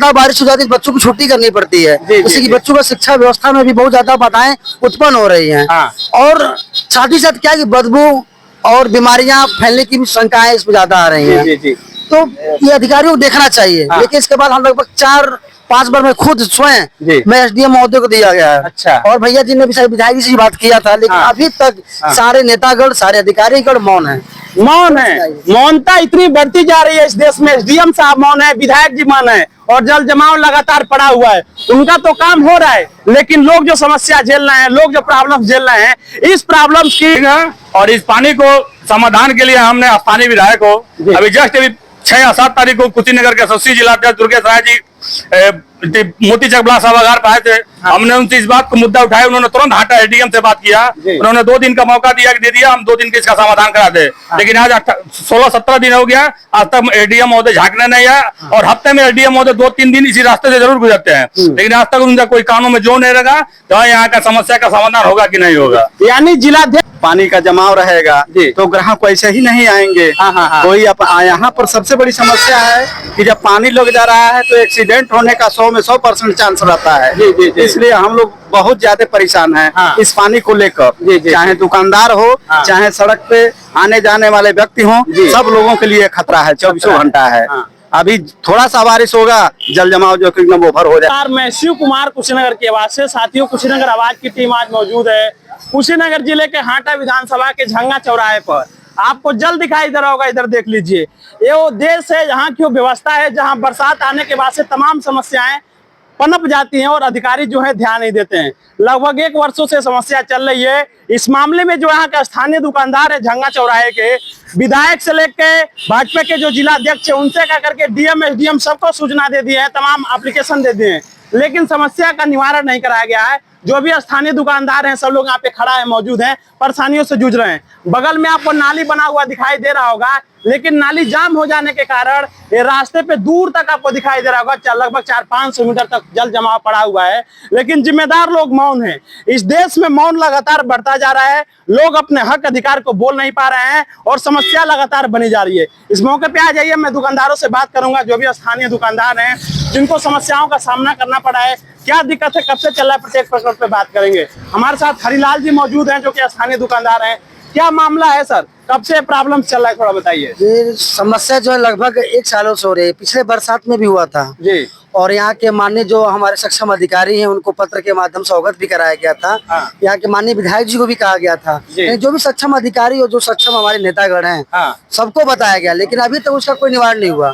बारिश हो जाती है, बच्चों को छुट्टी करनी पड़ती है, जैसे कि बच्चों का शिक्षा व्यवस्था में भी बहुत ज्यादा बाधाएं उत्पन्न हो रही हैं। और साथ ही साथ क्या कि बदबू और बीमारियां फैलने की भी शंकाएं इसमें ज्यादा आ रही हैं। तो ये अधिकारियों को देखना चाहिए। लेकिन इसके बाद हम लगभग 4-5 बार मैं खुद स्वयं मैं एसडीएम महोदय को दिया गया है। अच्छा। और भैया जी ने भी शायद विधायक जी से बात किया था, लेकिन अभी तक सारे नेतागण सारे अधिकारीगण मौन है। मौनता इतनी बढ़ती जा रही है इस देश में। एसडीएम साहब मौन है, विधायक जी मौन है और जल जमाव लगातार पड़ा हुआ है। उनका तो काम हो रहा है, लेकिन लोग जो समस्या झेल रहे हैं, लोग जो प्रॉब्लम झेल रहे हैं, इस प्रॉब्लम की और इस पानी को समाधान के लिए हमने स्थानीय विधायक को अभी जस्ट अभी 6 या 7 तारीख को कुशीनगर के एसएससी जिला अध्यक्ष दुर्गेश राय जी मोती चक ब्लॉक सभागार पे आए थे। हमने उनसे इस बात को मुद्दा उठाया, उन्होंने तुरंत हाटा एसडीएम से बात किया। उन्होंने 2 दिन का मौका दिया कि दे दिया, हम 2 दिन के इसका समाधान करा दे। लेकिन आज 16-17 दिन हो गया, आज तक एसडीएम महोदय झांकने नहीं आया। और हफ्ते में एसडीएम महोदय 2-3 दिन इसी रास्ते से जरूर गुजरते हैं, लेकिन आज तक उनका कोई कानों में जो नहीं रहेगा तो यहाँ का समस्या का समाधान होगा कि नहीं होगा। यानी जिलाध्यक्ष पानी का जमाव रहेगा तो ग्राहक ऐसे ही नहीं आएंगे। कोई यहाँ पर सबसे बड़ी समस्या है कि जब पानी लग जा रहा है तो एक्सीडेंट होने का 100 में 100% चांस रहता है। इसलिए हम लोग बहुत ज्यादा परेशान हैं इस पानी को लेकर। चाहे दुकानदार हो, चाहे सड़क पे आने जाने वाले व्यक्ति हो, सब लोगों के लिए खतरा है, 24 घंटा है। अभी थोड़ा सा बारिश होगा, जल जमाव जो कि एकदम ओवर हो जाए। मैं शिव कुमार कुशीनगर की आवाज से। साथियों, कुशीनगर आवाज की टीम आज मौजूद है कुशीनगर जिले के हाटा विधानसभा के झंगा चौराहे पर। आपको जल दिखाई दे रहा होगा, इधर देख लीजिए। ये वो देश है जहाँ की व्यवस्था है, जहाँ बरसात आने के बाद से तमाम समस्याएं पनप जाती हैं और अधिकारी जो है ध्यान नहीं देते हैं। लगभग 1 वर्षों से समस्या चल रही है। इस मामले में जो यहाँ का स्थानीय दुकानदार है झंगा चौराहे के, विधायक से लेकर भाजपा के जो जिला अध्यक्ष है उनसे कह करके डीएम एसडीएम सबको सूचना दे दी है, तमाम एप्लीकेशन दे दिए हैं, लेकिन समस्या का निवारण नहीं कराया गया है। जो भी स्थानीय दुकानदार हैं सब लोग यहाँ पे खड़ा है, मौजूद हैं, परेशानियों से जूझ रहे हैं। बगल में आपको नाली बना हुआ दिखाई दे रहा होगा, लेकिन नाली जाम हो जाने के कारण ये रास्ते पे दूर तक आपको दिखाई दे रहा होगा, लगभग 400-500 मीटर तक जल जमाव पड़ा हुआ है। लेकिन जिम्मेदार लोग मौन हैं। इस देश में मौन लगातार बढ़ता जा रहा है। लोग अपने हक अधिकार को बोल नहीं पा रहे हैं और समस्या लगातार बनी जा रही है। इस मौके पे आ जाइए, मैं दुकानदारों से बात करूंगा, जो भी स्थानीय दुकानदार हैं जिनको समस्याओं का सामना करना पड़ा है, क्या दिक्कत है, कब से चल रहा है, प्रत्येक प्रकरण पे बात करेंगे। हमारे साथ हरिलाल जी मौजूद हैं जो कि स्थानीय दुकानदार हैं। क्या मामला है सर, कब से प्रॉब्लम चल रहा है, थोड़ा बताइए। ये समस्या जो है लगभग 1 सालों से हो रही है। पिछले बरसात में भी हुआ था जी। और यहाँ के माननीय जो हमारे सक्षम अधिकारी हैं उनको पत्र के माध्यम से अवगत भी कराया गया था। यहाँ के माननीय विधायक जी को भी कहा गया था, जो भी सक्षम अधिकारी और जो सक्षम हमारे नेतागण हैं सबको बताया गया, लेकिन अभी तक उसका कोई निवारण नहीं हुआ।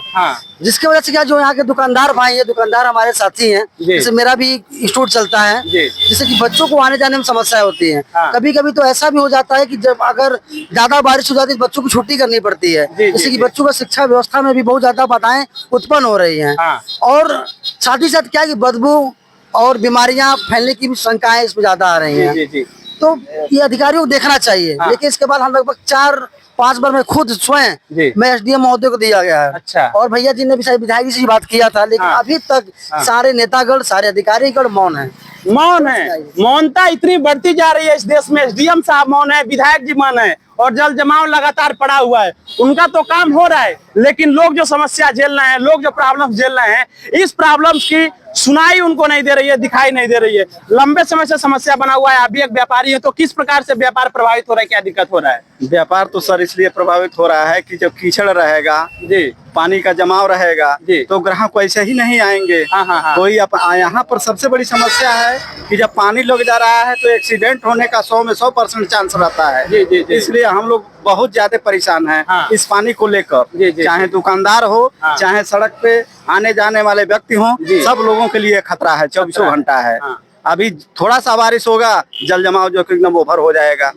जिसकी वजह से क्या, जो यहाँ के दुकानदार भाई है, दुकानदार हमारे साथी हैं, जैसे मेरा भी स्टोर चलता है, जैसे कि बच्चों को आने जाने में समस्या होती है। कभी कभी तो ऐसा भी हो जाता है कि जब अगर ज्यादा बारिश हो जाती है बच्चों को छुट्टी करनी पड़ती है, जैसे कि बच्चों का शिक्षा व्यवस्था में भी बहुत ज्यादा बाधाएं उत्पन्न हो रही हैं। और साथ ही साथ क्या कि बदबू और बीमारियां फैलने की भी शंकाएं इसमें ज्यादा आ रही हैं। तो ये अधिकारियों को देखना चाहिए। लेकिन इसके बाद हम लगभग 4-5 बार मैं खुद स्वयं मैं एसडीएम महोदय को दिया गया है। अच्छा। और भैया जी ने भी शायद विधायक जी से बात किया था, लेकिन अभी तक सारे नेतागण सारे अधिकारीगण मौन है। मौनता इतनी बढ़ती जा रही है इस देश में। एसडीएम साहब मौन है, विधायक जी मौन है और जल जमाव लगातार पड़ा हुआ है। उनका तो काम हो रहा है, लेकिन लोग जो समस्या झेल रहे हैं, लोग जो प्रॉब्लम झेल रहे हैं, इस प्रॉब्लम की सुनाई उनको नहीं दे रही है, दिखाई नहीं दे रही है। लंबे समय से समस्या बना हुआ है। आप भी एक व्यापारी है, तो किस प्रकार से व्यापार प्रभावित हो रहा है, क्या दिक्कत हो रहा है? व्यापार तो सर इसलिए प्रभावित हो रहा है कि जब कीचड़ रहेगा जी, पानी का जमाव रहेगा तो ग्राहक ऐसे ही नहीं आएंगे। कोई यहाँ पर सबसे बड़ी समस्या है कि जब पानी लग जा रहा है तो एक्सीडेंट होने का 100 में 100% चांस रहता है। इसलिए हम लोग बहुत ज्यादा परेशान हैं इस पानी को लेकर। चाहे दुकानदार हो, चाहे सड़क पे आने जाने वाले व्यक्ति हो, सब लोगों के लिए खतरा है, 24 घंटा है। अभी थोड़ा सा बारिश होगा, जल जमाव जो कि एकदम ओवर हो जाएगा।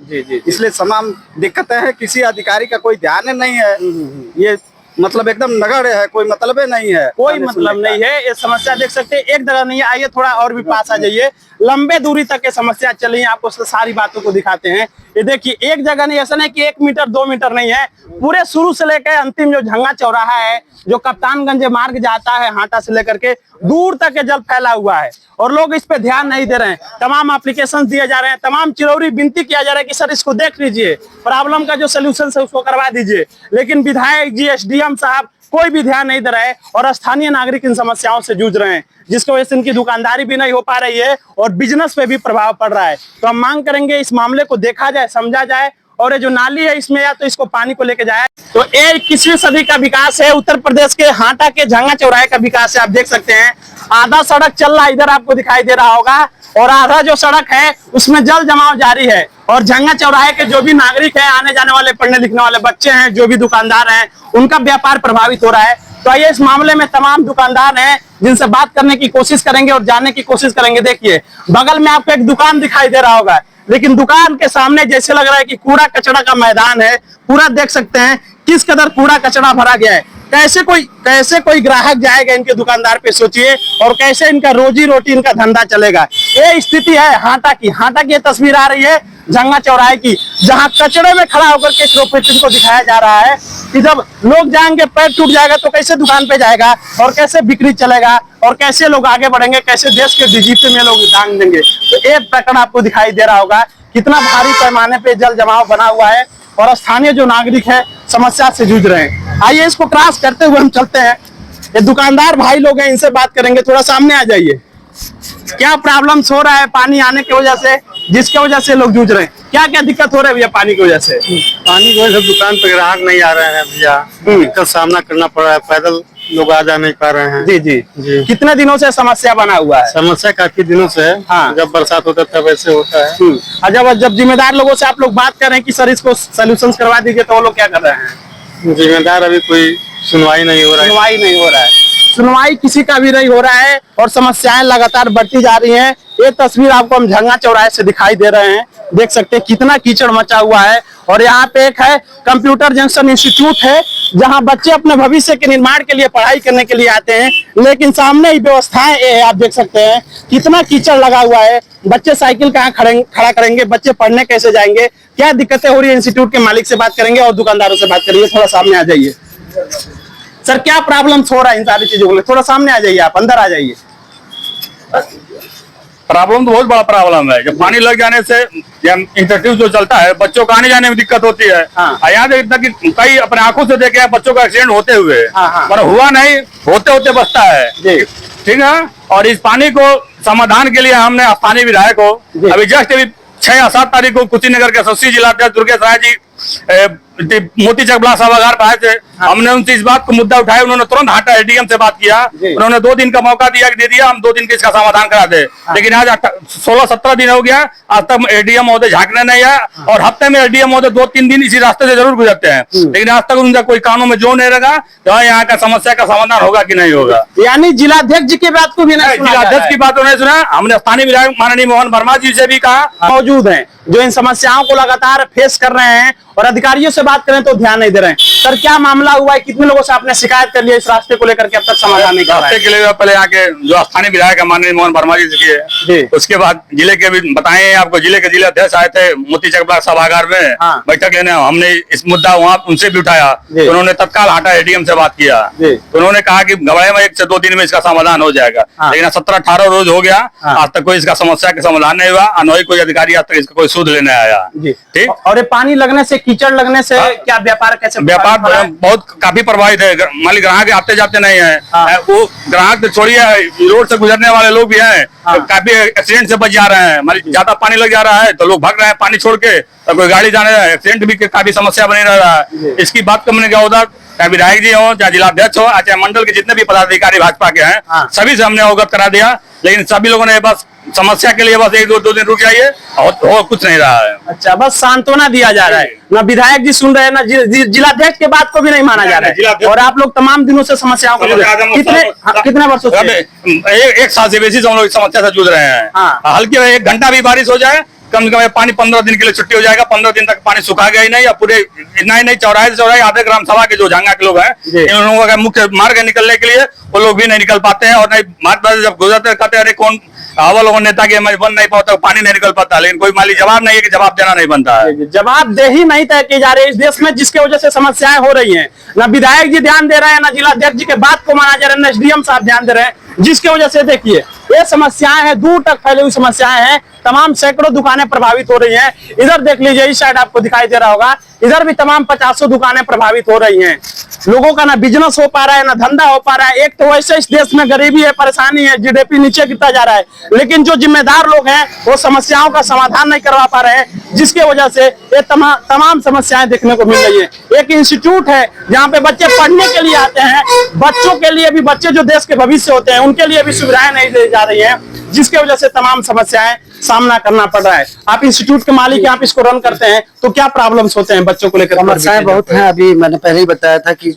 इसलिए तमाम दिक्कतें हैं, किसी अधिकारी का कोई ध्यान नहीं है। ये मतलब एकदम नगण्य है, कोई मतलब नहीं है, कोई मतलब नहीं है। ये समस्या देख सकते हैं, एक जगह नहीं है। आइए थोड़ा और भी पास आ जाइए। लंबे दूरी तक ये समस्या चल रही है, आपको सारी बातों को दिखाते हैं। ये देखिए, एक जगह नहीं, ऐसा नहीं कि 1 मीटर 2 मीटर नहीं है, पूरे शुरू से लेकर अंतिम जो झंगा चौराहा है, जो कप्तानगंज मार्ग जाता है हाटा से लेकर के दूर तक ये जल फैला हुआ है और लोग इस पे ध्यान नहीं दे रहे हैं। तमाम एप्लीकेशन दिए जा रहे हैं, तमाम चिरौरी विनती किया जा रहा है कि सर इसको देख लीजिए, प्रॉब्लम का जो सोल्यूशन है उसको करवा दीजिए, लेकिन विधायक जी, एसडीएम साहब कोई भी ध्यान नहीं दे रहा है और स्थानीय नागरिक इन समस्याओं से जूझ रहे हैं, जिसकी वजह से इनकी दुकानदारी भी नहीं हो पा रही है और बिजनेस पे भी प्रभाव पड़ रहा है। तो हम मांग करेंगे इस मामले को देखा जाए, समझा जाए और ये जो नाली है इसमें या तो इसको पानी को लेके जाए। तो ये 21वीं सदी का विकास है, उत्तर प्रदेश के हाटा के झंगा चौराहे का विकास है। आप देख सकते हैं आधा सड़क चल रहा इधर आपको दिखाई दे रहा होगा और आधा जो सड़क है उसमें जल जमाव जारी है और झंगा चौराहे के जो भी नागरिक है, आने जाने वाले, पढ़ने लिखने वाले बच्चे हैं, जो भी दुकानदार हैं, उनका व्यापार प्रभावित हो रहा है। तो आइए इस मामले में तमाम दुकानदार हैं जिनसे बात करने की कोशिश करेंगे और जानने की कोशिश करेंगे। देखिए बगल में आपको एक दुकान दिखाई दे रहा होगा, लेकिन दुकान के सामने जैसे लग रहा है कि कूड़ा कचरा का मैदान है। पूरा देख सकते हैं किस कदर कूड़ा कचरा भरा गया है। कैसे कोई ग्राहक जाएगा इनके दुकानदार पे, सोचिए, और कैसे इनका रोजी रोटी, इनका धंधा चलेगा। ये स्थिति है हाटा की ये तस्वीर आ रही है झंगा चौराहे की, जहां कचरे में खड़ा होकर के प्रोफेशन को दिखाया जा रहा है कि जब लोग जाएंगे, पैर टूट जाएगा तो कैसे दुकान पे जाएगा और कैसे बिक्री चलेगा और कैसे लोग आगे बढ़ेंगे, कैसे देश के डीजीपी में लोग दान देंगे। तो एक प्रकरण आपको दिखाई दे रहा होगा कितना भारी पैमाने पे जल जमाव बना हुआ है और स्थानीय जो नागरिक है समस्या से जूझ रहे हैं। आइए इसको क्रॉस करते हुए हम चलते हैं। ये दुकानदार भाई लोग हैं, इनसे बात करेंगे। थोड़ा सामने आ जाइए। क्या प्रॉब्लम्स हो रहा है पानी आने की वजह से, जिसके वजह से लोग जूझ रहे हैं? क्या क्या दिक्कत हो रहा है भैया पानी की वजह से? पानी की वजह से दुकान पे ग्राहक नहीं आ रहे हैं भैया, दिक्कत सामना करना पड़ रहा है। पैदल लोग आ जा नहीं पा रहे हैं। जी जी जी। कितने दिनों से समस्या बना हुआ है? समस्या काफी दिनों से है। हाँ। जब बरसात होता है तब ऐसे होता है। और जब जिम्मेदार लोगों से आप लोग बात कर रहे हैं कि सर इसको सोल्यूशन करवा दीजिए, तो वो लोग क्या कर रहे हैं? जिम्मेदार अभी कोई सुनवाई नहीं हो रहा है। सुनवाई किसी का भी नहीं हो रहा है और समस्याएं लगातार बढ़ती जा रही हैं। ये तस्वीर आपको हम झंगा चौराहे से दिखाई दे रहे हैं, देख सकते हैं कितना कीचड़ मचा हुआ है। और यहाँ पे एक है कंप्यूटर जंक्शन इंस्टीट्यूट है, जहाँ बच्चे अपने भविष्य के निर्माण के लिए पढ़ाई करने के लिए आते हैं, लेकिन सामने ही व्यवस्थाएं ये है। आप देख सकते हैं कितना कीचड़ लगा हुआ है। बच्चे साइकिल कहाँ खड़ा करेंगे, बच्चे पढ़ने कैसे जाएंगे, क्या दिक्कतें हो रही है? इंस्टीट्यूट के मालिक से बात करेंगे और दुकानदारों से बात करेंगे। थोड़ा सामने आ जाइए सर, क्या प्रॉब्लम्स हो रहा है इन सारी चीजों को? थोड़ा सामने आ जाइए, आप अंदर आ जाइए। प्रॉब्लम तो बहुत बड़ा प्रॉब्लम है। जब पानी लग जाने से इंस्टीट्यूट जो चलता है, बच्चों को आने जाने में दिक्कत होती है। यहाँ देखता कि कई अपने आंखों से देखे हैं बच्चों का एक्सीडेंट होते हुए, पर हुआ नहीं, होते होते बचता है। ठीक है। और इस पानी को समाधान के लिए हमने स्थानीय विधायक को अभी जस्ट 6 या 7 तारीख को कुशीनगर के एसएससी जिला अध्यक्ष दुर्गेश राय जी मोती चक ब्लॉक सभागार पर आए थे। हमने उनसे इस बात को मुद्दा उठाया, उन्होंने तुरंत हाटा एडीएम से बात किया। उन्होंने 2 दिन का मौका दे दिया, हम 2 दिन के इसका समाधान करा दे। लेकिन आज 16-17 दिन हो गया, आज तक एडीएम महोदय झांकने नहीं आया। और हफ्ते में एडीएम महोदय 2-3 दिन इसी रास्ते से जरूर गुजरते हैं, लेकिन आज तक उनका कोई कानों में जो नहीं लगा तो यहाँ का समस्या का समाधान होगा कि नहीं होगा। यानी जिलाध्यक्ष जी की बात को भी नहीं, जिलाध्यक्ष की बात नहीं सुना। हमने स्थानीय विधायक माननीय मोहन वर्मा जी से भी कहा, मौजूद हैं जो इन समस्याओं को लगातार फेस कर रहे हैं और अधिकारियों से बात करें तो ध्यान नहीं दे रहे हैं। सर क्या मामला हुआ है, कितने लोगों से आपने शिकायत कर लिया इस रास्ते को लेकर के अब तक समाधान नहीं कर रहा है? रास्ते के लिए पहले यहाँ के जो स्थानीय विधायक है माननीय मोहन वर्मा जी से किए, उसके बाद जिले के भी बताए आपको, जिले के जिला अध्यक्ष आए थे मोती चक ब्लॉक सभागार में बैठक लेने। हमने इस मुद्दा वहाँ उनसे भी उठाया, तो उन्होंने तत्काल हाटा एडीएम से बात किया। तो उन्होंने कहा कि घबराए में 1 से 2 दिन में इसका समाधान हो जाएगा। लेकिन 17-18 रोज हो गया, आज तक कोई इसका समस्या का समाधान नहीं हुआ। अनोई कोई अधिकारी आज तक इसका कोई सूद लेने आया। ठीक। और ये पानी लगने से, कीचड़ लगने से क्या व्यापार कैसे? व्यापार बहुत काफी प्रभावित है। मालिक ग्राहक आते जाते नहीं है, वो ग्राहक तो छोड़िए, रोड से गुजरने वाले लोग भी हैं, तो काफी एक्सीडेंट से बच जा रहे हैं। मालिक ज्यादा पानी लग जा रहा है तो लोग भाग रहे हैं पानी छोड़ के, तो कोई गाड़ी जाने रहा है, एक्सीडेंट भी काफी समस्या बनी रहा है। इसकी बात करने का उधर चाहे विधायक जी हो, चाहे जिलाध्यक्ष हो, चाहे मंडल के जितने भी पदाधिकारी भाजपा के हैं, सभी से हमने अवगत करा दिया। लेकिन सभी लोगों ने बस समस्या के लिए बस 1-2 दिन रुक जाइए, और कुछ नहीं रहा है। अच्छा, बस सांत्वना दिया जा रहा है। ना विधायक जी सुन रहे हैं, ना जिलाध्यक्ष के बात को भी नहीं माना जा रहा है। और आप लोग तमाम दिनों से समस्याओं को कितने वर्षों से? 1 साल से बेसिस हम लोग समस्या से जूझ रहे हैं। हल्की 1 घंटा भी बारिश हो जाए, कम से कम पानी 15 दिन के लिए छुट्टी हो जाएगा। 15 दिन तक पानी सुखा गया ही नहीं। और पूरे इतना ही नहीं, चौराहे से चौराहे आधे ग्राम सभा के जो झांगा के लोग हैं, इन लोगों का मुख्य मार्ग है निकलने के लिए, वो लोग भी नहीं निकल पाते हैं। और नहीं महात्मा जब गुजरते कहते अरे कौन हवा लोगों नेता के बन नहीं पाता, पानी नहीं निकल पाता। लेकिन कोई माली जवाब नहीं है कि जवाब देना नहीं बनता है। जवाबदेही नहीं तय की जा रही है इस देश में, जिसकी वजह से समस्याएं हो रही हैं। ना विधायक जी ध्यान दे रहे हैं, ना जिलाध्यक्ष जी के बात को माना जा रहा है, ना एसडीएम साहब ध्यान दे रहे हैं, जिसकी वजह से देखिए ये समस्याएं हैं, दूर तक फैली हुई समस्याएं हैं। तमाम सैकड़ों दुकानें प्रभावित हो रही हैं। इधर देख लीजिए, इस साइड आपको दिखाई दे रहा होगा, इधर भी तमाम 50 दुकानें प्रभावित हो रही हैं। लोगों का ना बिजनेस हो पा रहा है, ना धंधा हो पा रहा है। एक तो वैसे इस देश में गरीबी है, परेशानी है, जीडीपी नीचे गिरता जा रहा है, लेकिन जो जिम्मेदार लोग हैं वो समस्याओं का समाधान नहीं करवा पा रहे हैं, जिसके वजह से ये तमाम समस्याएं देखने को मिल रही है। एक इंस्टीट्यूट है जहाँ पे बच्चे पढ़ने के लिए आते हैं, बच्चों के लिए भी, बच्चे जो देश के भविष्य होते हैं उनके लिए भी सुविधाएं नहीं दी जा रही है, जिसके वजह से तमाम समस्याएं सामना करना पड़ रहा है। आप इंस्टीट्यूट के मालिक हैं, आप इसको रन करते हैं, तो क्या प्रॉब्लम्स होते हैं बच्चों को लेकर? समस्याएं बहुत हैं। अभी मैंने पहले ही बताया था कि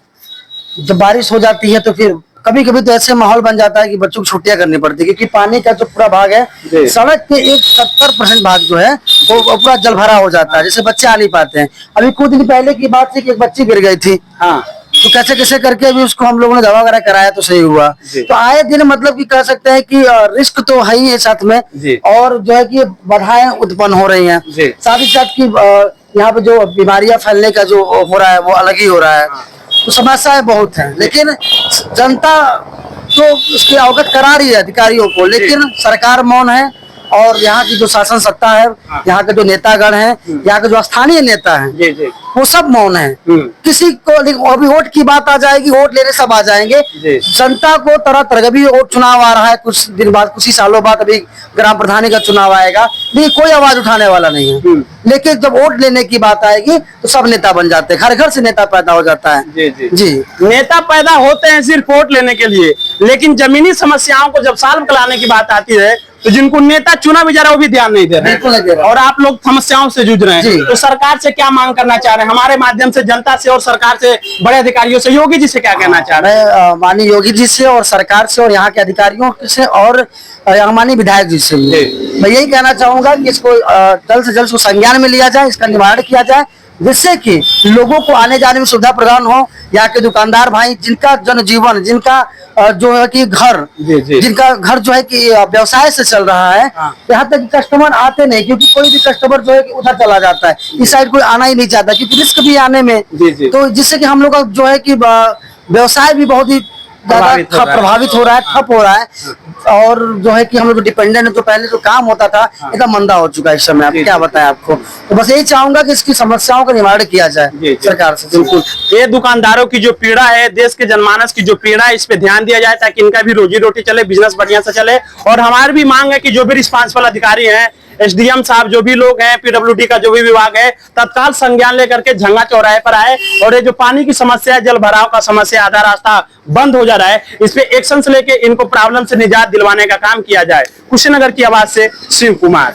जब बारिश हो जाती है तो फिर कभी कभी तो ऐसे माहौल बन जाता है कि बच्चों को छुट्टियां करनी पड़ती है, क्योंकि पानी का जो पूरा भाग है, सड़क के एक 70% भाग जो है वो पूरा जल भरा हो जाता है, जैसे बच्चे आ नहीं पाते हैं। अभी कुछ दिन पहले की बात थी कि एक बच्ची गिर गई थी, हाँ, तो कैसे कैसे करके अभी उसको हम लोगों ने दवा वगैरह कराया तो सही हुआ। तो आए दिन मतलब कि कह सकते हैं कि रिस्क तो है ही है साथ में, और जो है कि बाधाएं उत्पन्न हो रही हैं, साथ ही साथ कि यहाँ पे जो बीमारियां फैलने का जो हो रहा है वो अलग ही हो रहा है। तो समस्याएं बहुत हैं, लेकिन जनता तो इसकी अवगत करा रही है अधिकारियों को, लेकिन सरकार मौन है। और यहाँ की जो शासन सत्ता है, यहाँ के जो नेतागण हैं, यहाँ के जो स्थानीय नेता हैं, वो सब मौन है। किसी को अभी वोट की बात आ जाएगी, वोट लेने सब आ जाएंगे। जनता को तरह तरह का भी वोट चुनाव आ रहा है, कुछ दिन बाद, कुछ ही सालों बाद अभी ग्राम प्रधानी का चुनाव आएगा, लेकिन कोई आवाज उठाने वाला नहीं है। लेकिन जब वोट लेने की बात आएगी तो सब नेता बन जाते हैं, घर घर से नेता पैदा हो जाता है। जी, नेता पैदा होते हैं सिर्फ वोट लेने के लिए, लेकिन जमीनी समस्याओं को जब सॉल्व कराने की बात आती है तो जिनको नेता चुना भी जा रहा है वो भी ध्यान नहीं दे रहे हैं, और आप लोग समस्याओं से जूझ रहे हैं। तो सरकार से क्या मांग करना चाह रहे हैं? हमारे माध्यम से जनता से और सरकार से, बड़े अधिकारियों से, योगी जी से क्या कहना चाह रहे हैं? माननीय योगी जी से और सरकार से और यहाँ के अधिकारियों से और माननीय विधायक जी से मैं यही कहना चाहूंगा कि इसको जल्द से जल्द संज्ञान में लिया जाए, इसका निवारण किया जाए, जिससे कि लोगों को आने जाने में सुविधा प्रदान हो। यहाँ के दुकानदार भाई, जिनका जनजीवन, जिनका जो है कि घर, जिनका घर जो है कि व्यवसाय से चल रहा है, यहाँ तक कस्टमर आते नहीं, क्योंकि कोई भी कस्टमर जो है कि उधर चला जाता है, इस साइड कोई आना ही नहीं चाहता, क्योंकि रिस्क भी आने में। तो जिससे कि हम लोग का जो है कि व्यवसाय भी बहुत ही ज्यादा प्रभावित हो रहा है, ठप हो रहा है, और जो है कि हम लोग डिपेंडेंट है, तो पहले जो काम होता था एकदम मंदा हो चुका है इस समय। आप क्या बताएं आपको, तो बस यही चाहूंगा कि इसकी समस्याओं का निवारण किया जाए सरकार से। बिल्कुल, ये दुकानदारों की जो पीड़ा है, देश के जनमानस की जो पीड़ा है, इस पे ध्यान दिया जाए ताकि इनका भी रोजी रोटी चले, बिजनेस बढ़िया से चले। और हमारी भी मांग है कि जो भी रिस्पांसिबल अधिकारी हैं, एसडीएम साहब, जो भी लोग हैं, पीडब्ल्यूडी का जो भी विभाग है, तत्काल संज्ञान लेकर के झंगा चौराहे पर आए, और ये जो पानी की समस्या है, जल भराव का समस्या, आधा रास्ता बंद हो जा रहा है, इस पे एक्शन लेके इनको प्रॉब्लम से निजात दिलवाने का काम किया जाए। कुशीनगर की आवाज से शिव कुमार।